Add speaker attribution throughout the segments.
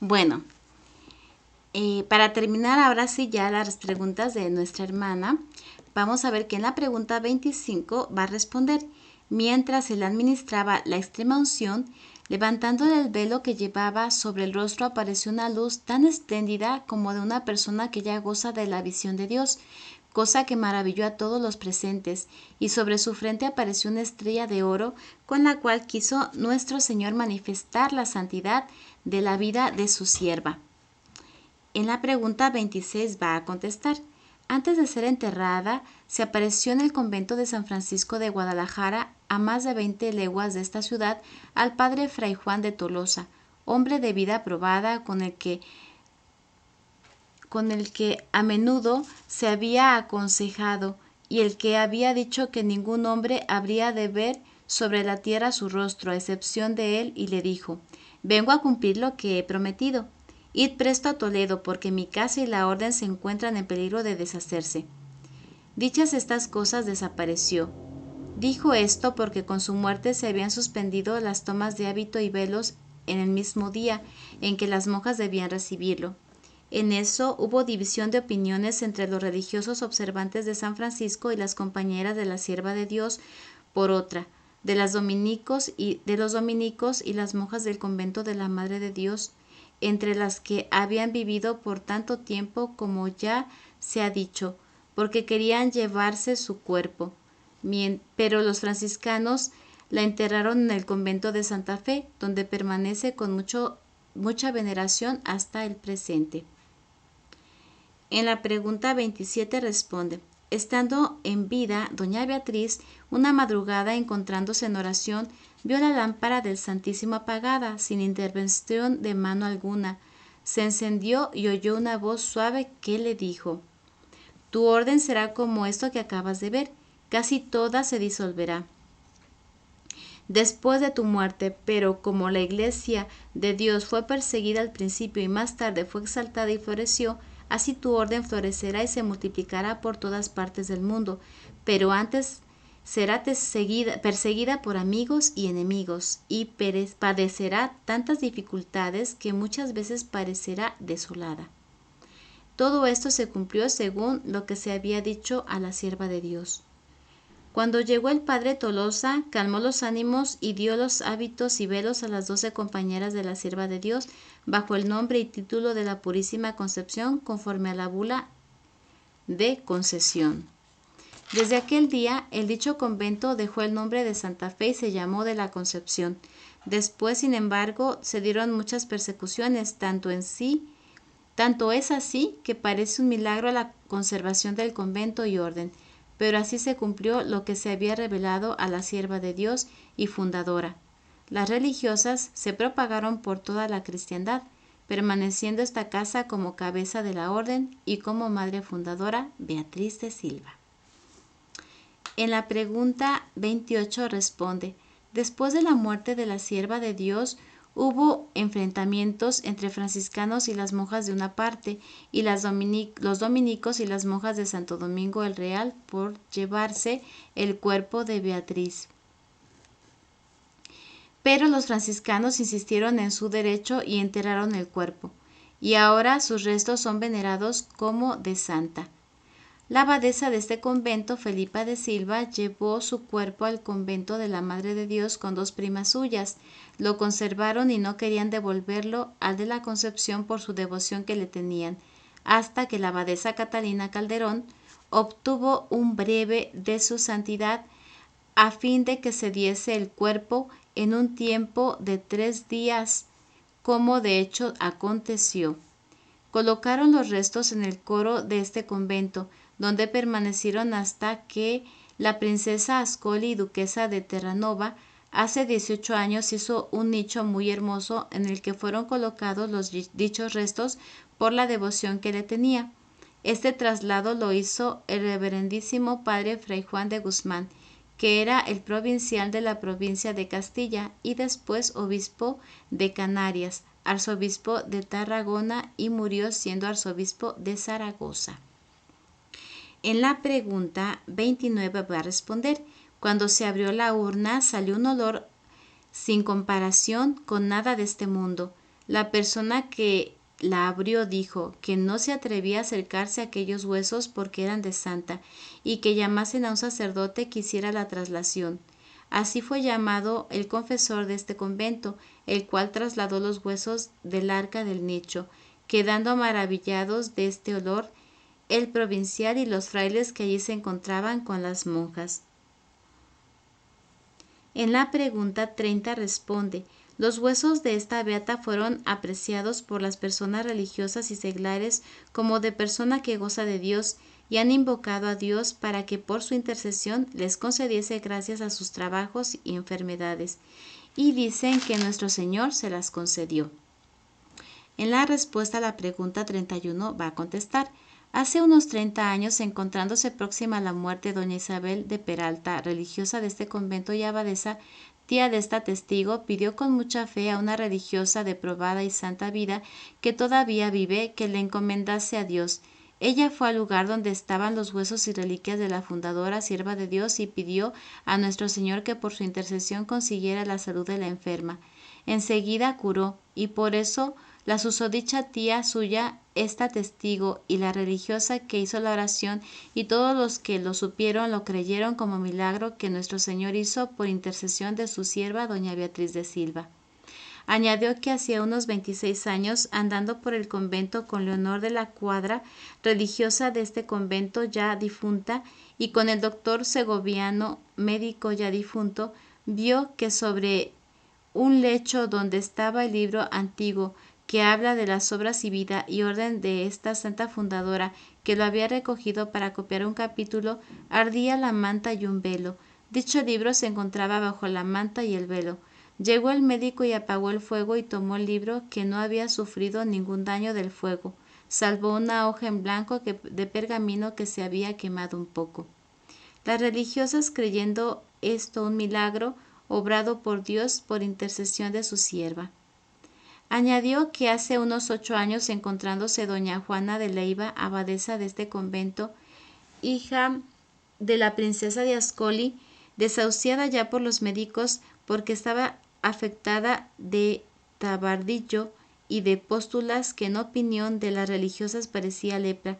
Speaker 1: Bueno, para terminar ahora sí ya las preguntas de nuestra hermana, vamos a ver que en la pregunta 25 va a responder, mientras él administraba la extrema unción, levantándole el velo que llevaba sobre el rostro apareció una luz tan espléndida como de una persona que ya goza de la visión de Dios, cosa que maravilló a todos los presentes, y sobre su frente apareció una estrella de oro con la cual quiso nuestro Señor manifestar la santidad de la vida de su sierva. En la pregunta 26 va a contestar. Antes de ser enterrada, se apareció en el convento de San Francisco de Guadalajara, a más de 20 leguas de esta ciudad, al padre Fray Juan de Tolosa, hombre de vida probada con el que a menudo se había aconsejado y el que había dicho que ningún hombre habría de ver sobre la tierra su rostro, a excepción de él, y le dijo, vengo a cumplir lo que he prometido. Id presto a Toledo, porque mi casa y la orden se encuentran en peligro de deshacerse. Dichas estas cosas desapareció. Dijo esto porque con su muerte se habían suspendido las tomas de hábito y velos en el mismo día en que las monjas debían recibirlo. En eso hubo división de opiniones entre los religiosos observantes de San Francisco y las compañeras de la Sierva de Dios por otra, de los dominicos y las monjas del convento de la Madre de Dios, entre las que habían vivido por tanto tiempo como ya se ha dicho, porque querían llevarse su cuerpo. Pero los franciscanos la enterraron en el convento de Santa Fe, donde permanece con mucha veneración hasta el presente. En la pregunta 27 responde, estando en vida, doña Beatriz, una madrugada encontrándose en oración, vio la lámpara del Santísimo apagada, sin intervención de mano alguna. Se encendió y oyó una voz suave que le dijo, tu orden será como esto que acabas de ver, casi toda se disolverá después de tu muerte, pero como la iglesia de Dios fue perseguida al principio y más tarde fue exaltada y floreció, así tu orden florecerá y se multiplicará por todas partes del mundo, pero antes será perseguida por amigos y enemigos, y padecerá tantas dificultades que muchas veces parecerá desolada. Todo esto se cumplió según lo que se había dicho a la sierva de Dios. Cuando llegó el padre Tolosa, calmó los ánimos y dio los hábitos y velos a las 12 compañeras de la sierva de Dios, bajo el nombre y título de la Purísima Concepción, conforme a la bula de concesión. Desde aquel día, el dicho convento dejó el nombre de Santa Fe y se llamó de la Concepción. Después, sin embargo, se dieron muchas persecuciones, tanto es así que parece un milagro la conservación del convento y orden, pero así se cumplió lo que se había revelado a la sierva de Dios y fundadora. Las religiosas se propagaron por toda la cristiandad, permaneciendo esta casa como cabeza de la orden y como madre fundadora Beatriz de Silva. En la pregunta 28 responde, después de la muerte de la sierva de Dios, hubo enfrentamientos entre franciscanos y las monjas de una parte, y los dominicos y las monjas de Santo Domingo el Real por llevarse el cuerpo de Beatriz. Pero los franciscanos insistieron en su derecho y enterraron el cuerpo, y ahora sus restos son venerados como de santa. La abadesa de este convento, Felipa de Silva, llevó su cuerpo al convento de la Madre de Dios con 2 primas suyas. Lo conservaron y no querían devolverlo al de la Concepción por su devoción que le tenían, hasta que la abadesa Catalina Calderón obtuvo un breve de su santidad a fin de que se diese el cuerpo en un tiempo de 3 días, como de hecho aconteció. Colocaron los restos en el coro de este convento, donde permanecieron hasta que la princesa Ascoli, duquesa de Terranova, hace 18 años hizo un nicho muy hermoso en el que fueron colocados los dichos restos por la devoción que le tenía. Este traslado lo hizo el reverendísimo padre Fray Juan de Guzmán, que era el provincial de la provincia de Castilla y después obispo de Canarias, arzobispo de Tarragona y murió siendo arzobispo de Zaragoza. En la pregunta 29 va a responder, cuando se abrió la urna salió un olor sin comparación con nada de este mundo. La persona que la abrió dijo que no se atrevía a acercarse a aquellos huesos porque eran de santa y que llamasen a un sacerdote que hiciera la traslación. Así fue llamado el confesor de este convento, el cual trasladó los huesos del arca del nicho, quedando maravillados de este olor el provincial y los frailes que allí se encontraban con las monjas. En la pregunta 30 responde: los huesos de esta beata fueron apreciados por las personas religiosas y seglares como de persona que goza de Dios, y han invocado a Dios para que por su intercesión les concediese gracias a sus trabajos y enfermedades, y dicen que nuestro Señor se las concedió. En la respuesta a la pregunta 31 va a contestar: hace unos 30 años, encontrándose próxima a la muerte doña Isabel de Peralta, religiosa de este convento y abadesa, tía de esta testigo, pidió con mucha fe a una religiosa de probada y santa vida, que todavía vive, que le encomendase a Dios. Ella fue al lugar donde estaban los huesos y reliquias de la fundadora, sierva de Dios, y pidió a nuestro Señor que por su intercesión consiguiera la salud de la enferma. Enseguida curó, y por eso la susodicha tía suya, esta testigo, y la religiosa que hizo la oración, y todos los que lo supieron lo creyeron como milagro que nuestro Señor hizo por intercesión de su sierva doña Beatriz de Silva. Añadió que hacía unos 26 años, andando por el convento con Leonor de la Cuadra, religiosa de este convento ya difunta, y con el doctor segoviano, médico ya difunto, vio que sobre un lecho donde estaba el libro antiguo que habla de las obras y vida y orden de esta santa fundadora, que lo había recogido para copiar un capítulo, ardía la manta y un velo. Dicho libro se encontraba bajo la manta y el velo. Llegó el médico y apagó el fuego y tomó el libro, que no había sufrido ningún daño del fuego, salvo una hoja en blanco de pergamino que se había quemado un poco. Las religiosas, creyendo esto un milagro obrado por Dios por intercesión de su sierva. Añadió que hace unos 8 años, encontrándose doña Juana de Leiva, abadesa de este convento, hija de la princesa de Ascoli, desahuciada ya por los médicos porque estaba afectada de tabardillo y de pústulas que en opinión de las religiosas parecía lepra.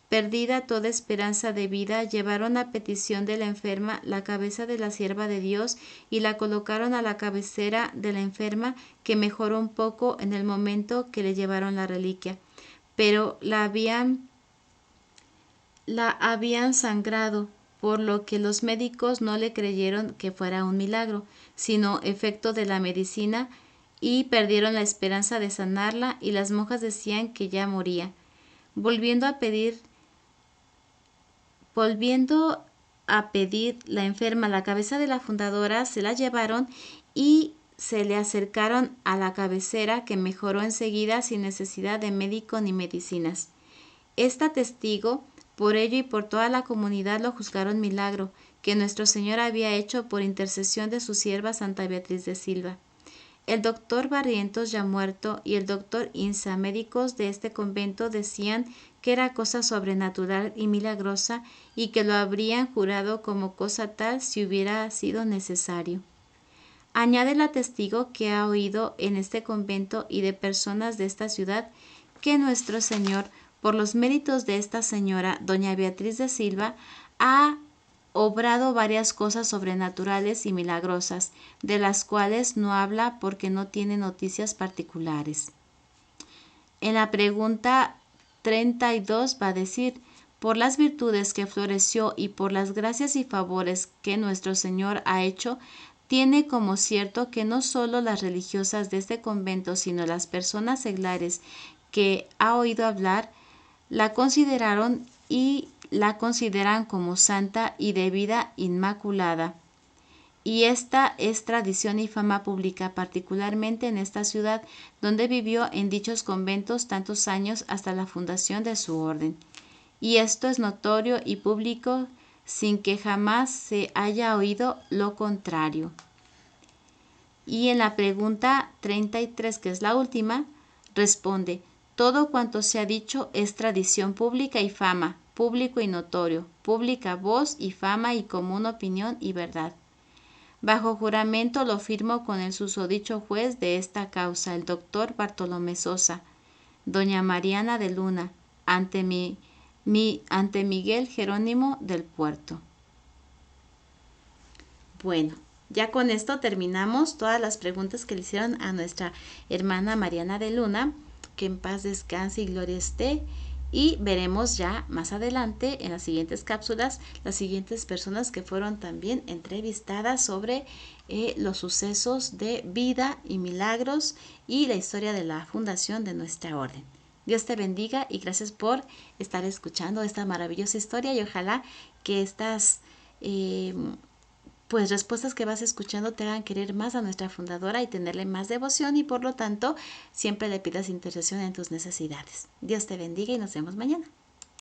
Speaker 1: Perdida toda esperanza de vida, llevaron a petición de la enferma la cabeza de la sierva de Dios y la colocaron a la cabecera de la enferma, que mejoró un poco en el momento que le llevaron la reliquia, pero la habían sangrado, por lo que los médicos no le creyeron que fuera un milagro, sino efecto de la medicina, y perdieron la esperanza de sanarla, y las monjas decían que ya moría. Volviendo a pedir la enferma la cabeza de la fundadora, se la llevaron y se le acercaron a la cabecera, que mejoró enseguida sin necesidad de médico ni medicinas. Esta testigo, por ello y por toda la comunidad, lo juzgaron milagro, que nuestro Señor había hecho por intercesión de su sierva Santa Beatriz de Silva. El doctor Barrientos, ya muerto, y el doctor Insa, médicos de este convento, decían que era cosa sobrenatural y milagrosa, y que lo habrían jurado como cosa tal si hubiera sido necesario. Añade la testigo que ha oído en este convento y de personas de esta ciudad que nuestro Señor, por los méritos de esta señora, doña Beatriz de Silva, ha obrado varias cosas sobrenaturales y milagrosas, de las cuales no habla porque no tiene noticias particulares. En la pregunta 32 va a decir: por las virtudes que floreció y por las gracias y favores que nuestro Señor ha hecho, tiene como cierto que no solo las religiosas de este convento, sino las personas seglares que ha oído hablar, la consideraron y la consideran como santa y de vida inmaculada. Y esta es tradición y fama pública, particularmente en esta ciudad, donde vivió en dichos conventos tantos años hasta la fundación de su orden. Y esto es notorio y público, sin que jamás se haya oído lo contrario. Y en la pregunta 33, que es la última, responde: todo cuanto se ha dicho es tradición pública y fama, público y notorio, pública voz y fama y común opinión y verdad. Bajo juramento lo firmo con el susodicho juez de esta causa, el doctor Bartolomé Sosa, doña Mariana de Luna, ante Miguel Jerónimo del Puerto. Bueno, ya con esto terminamos todas las preguntas que le hicieron a nuestra hermana Mariana de Luna, que en paz descanse y gloria esté. Y veremos ya más adelante en las siguientes cápsulas las siguientes personas que fueron también entrevistadas sobre los sucesos de vida y milagros y la historia de la fundación de nuestra orden. Dios te bendiga y gracias por estar escuchando esta maravillosa historia y ojalá que estas pues respuestas que vas escuchando te hagan querer más a nuestra fundadora y tenerle más devoción y por lo tanto siempre le pidas intercesión en tus necesidades. Dios te bendiga y nos vemos mañana.